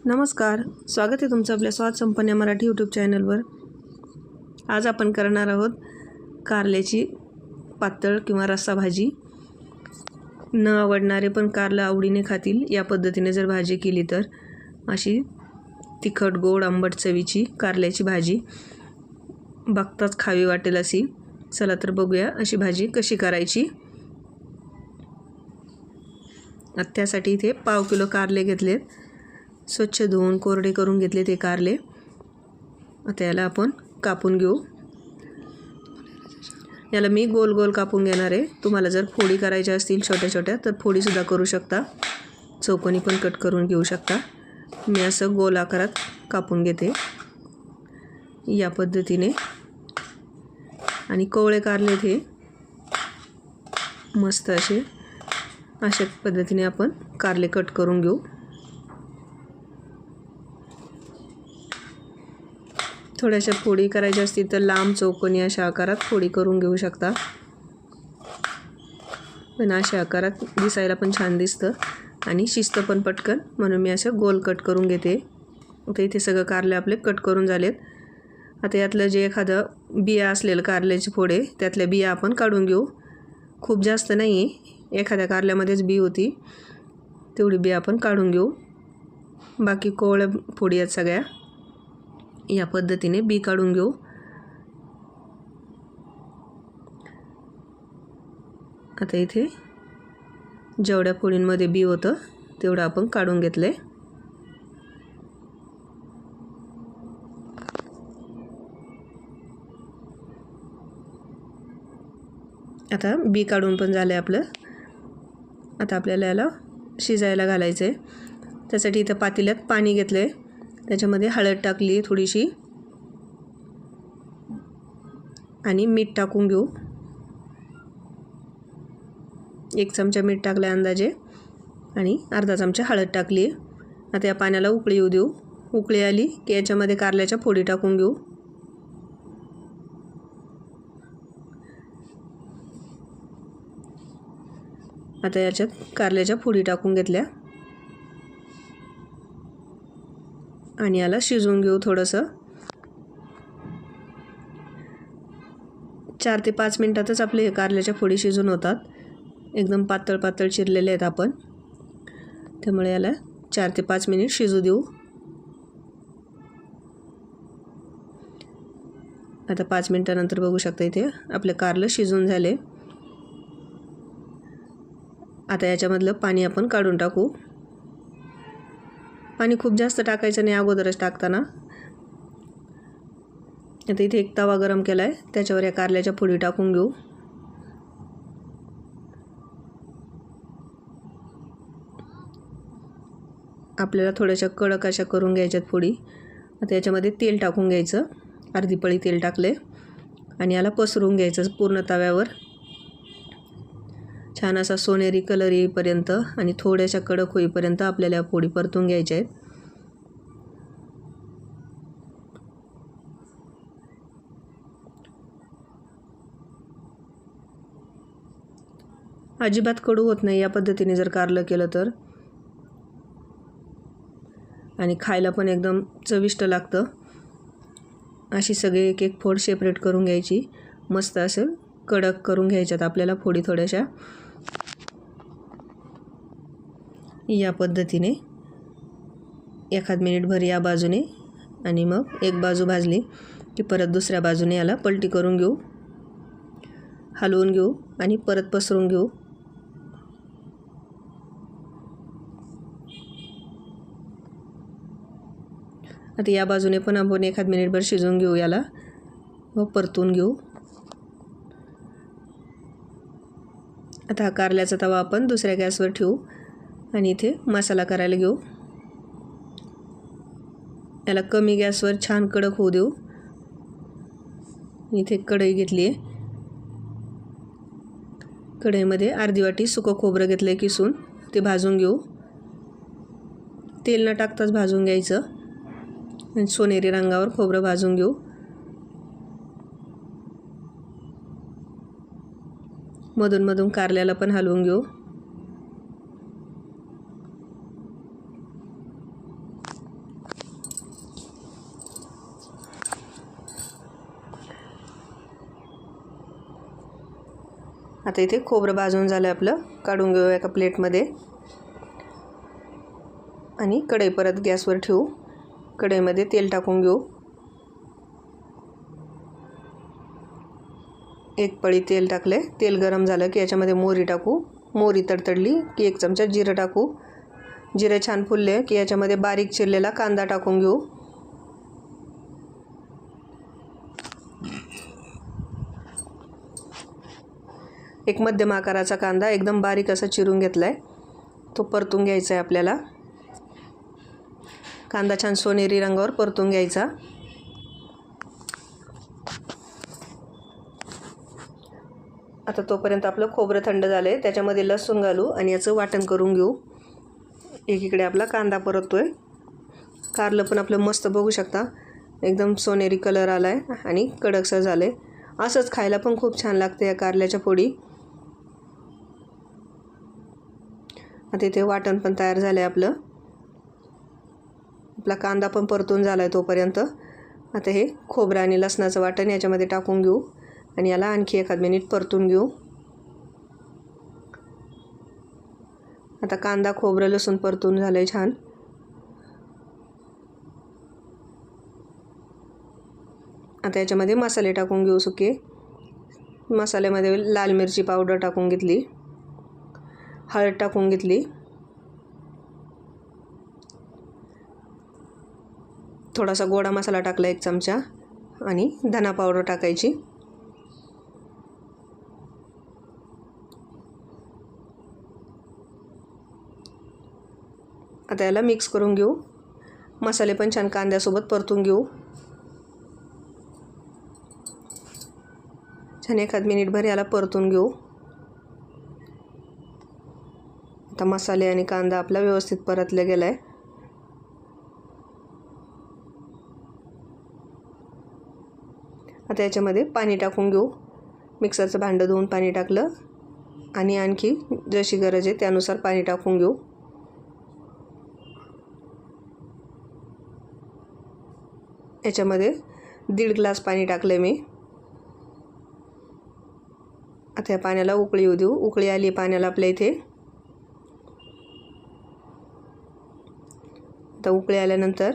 नमस्कार, स्वागत आहे तुमचं आपल्या स्वाद संपन्न मराठी यूट्यूब चॅनलवर। आज आपण करणार आहोत कारल्याची पातळ किंवा रस्सा भाजी। न आवडणारे पण कारला आवडीने खातील या पद्धतीने जर भाजी केली तर अशी तिखट गोड आंबट चवीची कारल्याची भाजी बघताच खावी वाटेल अशी। चला तर बघूया अशी भाजी कशी करायची। त्यासाठी इथे पाव किलो कारले घेतलेत, स्वच्छ धुवून कोरडे करून घेतले ते कारले। आता याला आपण कापून घेऊ। याला मी गोल गोल कापून घेणार आहे। तुम्हाला जर फोडी करायच्या असतील छोट्या छोट्या तर फोडी सुद्धा करू शकता, चौकोनी पण कट करून घेऊ शकता। मी असं गोल आकारात कापून घेते या पद्धतीने। आणि कोवळे कारले हे मस्त अशा पद्धतीने आपण कारले कट करून घेऊ। थोड्याशा फोडी करायच्या असतील तर लांब चौकोनी अशा आकारात फोडी करून घेऊ शकता, पण अशा आकारात दिसायला पण छान दिसतं आणि शिस्त पण पटकन, म्हणून मी असं गोल कट करून घेते। आता इथे सगळं कारले आपले कट करून झालेत। आता यातलं जे एखादं बिया असलेलं कारल्याचे फोडे त्यातल्या बिया आपण काढून घेऊ। खूप जास्त नाही, एखाद्या कारल्यामध्येच बी होती तेवढी बिया आपण काढून घेऊ। बाकी कोवळ्या फोडी आहेत सगळ्या, या पद्धतीने बी काढून घेऊ। आता इथे जेवढ्या फोडींमध्ये बी होतं तेवढं आपण काढून घेतले। आता बी काढून पण झालं आपलं। आता आपल्याला याला शिजायला घालायचं आहे। त्यासाठी इथं पातेल्यात पाणी घेतलं आहे, त्याच्यामध्ये हळद टाकली आहे थोडीशी आणि मीठ टाकून घेऊ। 1 चमचा मीठ टाकलं अंदाजे आणि अर्धा चमचा हळद टाकली आहे। आता या पाण्याला उकळी येऊ देऊ। उकळी आली की याच्यामध्ये कारल्याच्या फोडी टाकून घेऊ। आता याच्यात कारल्याच्या फोडी टाकून घेतल्या आणि याला शिजवून घेऊ थोडंसं। 4 ते 5 मिनिटातच आपले कारल्याच्या फोडी शिजून होतात। एकदम पातळ पातळ चिरलेले आहेत आपण, त्यामुळे याला 4 ते 5 मिनिट शिजू देऊ। आता 5 मिनिटानंतर बघू शकता इथे आपले कारलं शिजून झाले। आता याच्यामधलं पाणी आपण काढून टाकू। पाणी खूप जास्त टाकायचं नाही अगोदरच टाकताना। आता इथे एक तवा गरम केला आहे, त्याच्यावर या कारल्याच्या फोडी टाकून घेऊ। आपल्याला थोड्याशा कडक अशा करून घ्यायच्यात फोडी। आता याच्यामध्ये तेल टाकून घ्यायचं, अर्धी पळी तेल टाकले आणि याला पसरून घ्यायचं पूर्ण तव्यावर। छान असा सोनेरी कलर येईपर्यंत आणि थोड्याशा कडक होईपर्यंत आपल्याला या फोडी परतून घ्यायच्या आहेत। अजिबात कडू होत नाही या पद्धतीने जर कारलं केलं तर, आणि खायला पण एकदम चविष्ट लागतं। अशी सगळे एक एक फोड सेपरेट करून घ्यायची, मस्त असं कडक करून घ्यायच्यात आपल्याला फोडी थोड्याशा या पद्धतीने। 1 मिनिटभर या बाजूने आणि मग एक बाजू भाजली की परत दुसऱ्या बाजूने याला पलटी करून घेऊ, हलवून घेऊ आणि परत पसरून घेऊ। आता या बाजूने पण आपण 1 मिनिटभर शिजवून घेऊ याला, व परतून घेऊ। आता हा कारल्याचा तवा आपण दुसऱ्या गॅसवर ठेवू आणि इथे मसाला करायला घेऊ। याला कमी गॅसवर छान कडक होऊ देऊ। इथे कढई घेतली आहे, कढईमध्ये अर्धी वाटी सुकं खोबरं घेतलं आहे किसून, ते भाजून घेऊ। तेल न टाकताच भाजून घ्यायचं आणि सोनेरी रंगावर खोबरं भाजून घेऊ। मधून मधून कारल्याला पण हलवून घेऊ। आता इथे खोबरं भाजून झालं आपलं, काढून घेऊ एका प्लेटमध्ये आणि कढई परत गॅसवर ठेवू. कढईमध्ये तेल टाकून घेऊ. एक पळी तेल टाकले. तेल गरम झालं की याच्यामध्ये मोहरी टाकू. मोहरी तडतडली की 1 चमचा जिरं टाकू. जिरे छान फुलले की याच्यामध्ये बारीक चिरलेला कांदा टाकून घेऊ. एक मध्यम आकाराचा कांदा एकदम बारीक असा चिरून घेतलाय, तो परतून घ्यायचा आहे आपल्याला. कांदा छान सोनेरी रंगावर परतून घ्यायचा. आता तोपर्यंत आपलं खोबरं थंड झालंय, त्याच्यामध्ये लसूण घालू आणि याचं वाटण करून घेऊ. एकीकडे आपला कांदा परततोय. कारलं पण आपलं मस्त बघू शकता एकदम सोनेरी कलर आलाय आणि कडकसर झाले. असंच खायला पण खूप छान लागते या कारल्याच्या फोडी. आता इथे वाटण पण तयार झालंय आपलं. आपला कांदा पण परतून झालाय तोपर्यंत. आता हे खोबरं आणि लसणाचं वाटण याच्यामध्ये टाकून घेऊ आणि याला आणखी 1 मिनिट परतून घेऊ. आता कांदा खोबरं लसूण परतून झालंय छान. आता याच्यामध्ये मसाले टाकून घेऊ सुके. मसाल्यामध्ये लाल मिरची पावडर टाकून घेतली, हळद टाकून घेतली, थोडासा गोडा मसाला टाकला 1 चमचा आणि धना पावडर टाकायची. आता याला मिक्स करून घेऊ. मसाले पण छान कांद्यासोबत परतून घेऊ. छान 1 मिनिटभर याला परतून घेऊ. आता मसाले आणि कांदा आपला व्यवस्थित परतला गेलाय. आता याच्यामध्ये पाणी टाकून घेऊ. मिक्सरचं भांडं धुवून पाणी टाकलं आणि आणखी जशी गरज आहे त्यानुसार पाणी टाकून घेऊ. याच्यामध्ये 1.5 ग्लास पाणी टाकले मी. आता या पाण्याला उकळी येऊ देऊ. उकळी आली पाण्याला आपल्या इथे. आता उकळी आल्यानंतर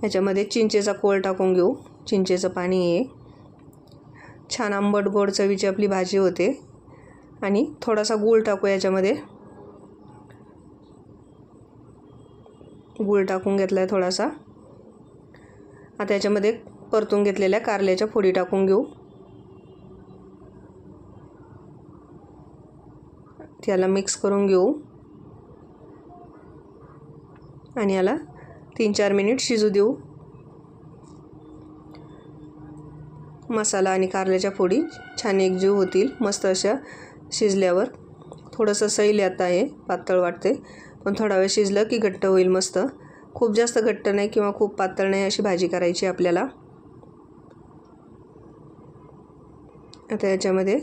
याच्यामध्ये चिंचेचा कोळ टाकून घेऊ. चिंचेचं पाणी आहे. छान आंबट गोड चवीची आपली भाजी होते. आणि थोडासा गूळ टाकू याच्यामध्ये. गूळ टाकून घेतलाय थोडासा. आता याच्यामध्ये परतून घेतलेल्या कारल्याच्या फोडी टाकून घेऊ. त्याला मिक्स करून घेऊ आणि याला 3-4 मिनिट शिजू देऊ. मसाला आणि कारल्याच्या फोडी छान एकजीव होतील मस्त अशा शिजल्यावर. थोडंसं सैल आता आहे, पातळ वाटते, पण थोडा वेळ शिजलं की घट्ट होईल मस्त. खूप जास्त घट्ट नाही किंवा खूप पातळ नाही अशी भाजी करायची आपल्याला. आता याच्यामध्ये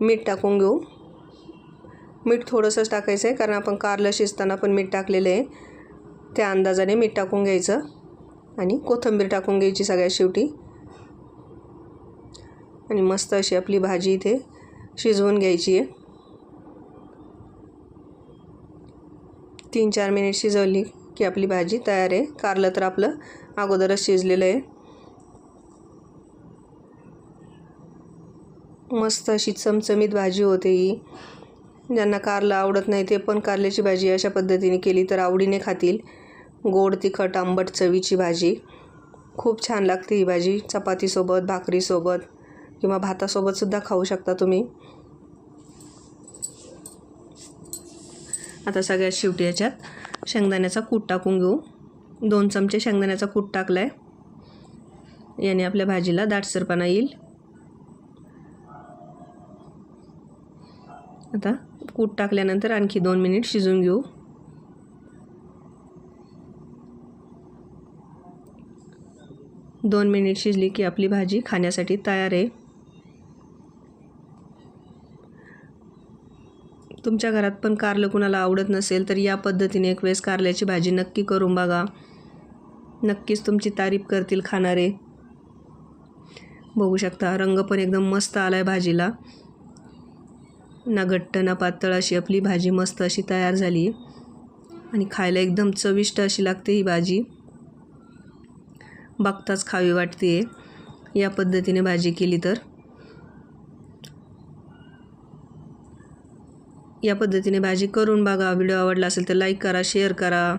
मीठ टाकून घेऊ. मीठ थोडंसंच टाकायचं आहे कारण आपण कारलं शिजताना पण मीठ टाकलेलं आहे. त्या अंदाजाने मीठ टाकून घ्यायचं आणि कोथिंबीर टाकून घ्यायची सगळ्यात शेवटी. आणि मस्त अशी आपली भाजी इथे शिजवून घ्यायची आहे. 3-4 मिनिट शिजवली की आपली भाजी तयार आहे. कारलं तर आपलं अगोदरच शिजलेलं आहे. मस्त अशी चमचमीत भाजी होते ही. ज्यांना कारलं आवडत नाही ते पण कारल्याची भाजी अशा पद्धतीने केली तर आवडीने खातील. गोड तिखट आंबट चवीची भाजी खूप छान लागते ही भाजी. चपातीसोबत, भाकरीसोबत किंवा भातासोबतसुद्धा खाऊ शकता तुम्ही. आता सगळ्यात शेवटी याच्यात शेंगदाण्याचा कूट टाकून घेऊ. 2 चमचे शेंगदाण्याचा कूट टाकला आहे. याने आपल्या भाजीला दाटसरपणा येईल. आता कूट टाकल्यानंतर आणखी 2 मिनिट शिजवून घेऊ. दोन मिनिट शिजली की आपली भाजी खाण्यासाठी तयार आहे. तुमच्या घरात पण कारलं कुणाला आवडत नसेल तर या पद्धतीने एक वेळेस कारल्याची भाजी नक्की करून बघा. नक्कीच तुमची तारीफ करतील खाणारे. बघू शकता रंग पण एकदम मस्त आलाय भाजीला. ना घट्ट ना पातळ अशी आपली भाजी मस्त अशी तयार झाली आहे आणि खायला एकदम चविष्ट अशी लागते ही भाजी. बघताच खावी वाटते या पद्धतीने भाजी केली तर. या पद्धतीने भाजी करून बघा. व्हिडिओ आवडला असेल तर लाईक करा, शेअर करा.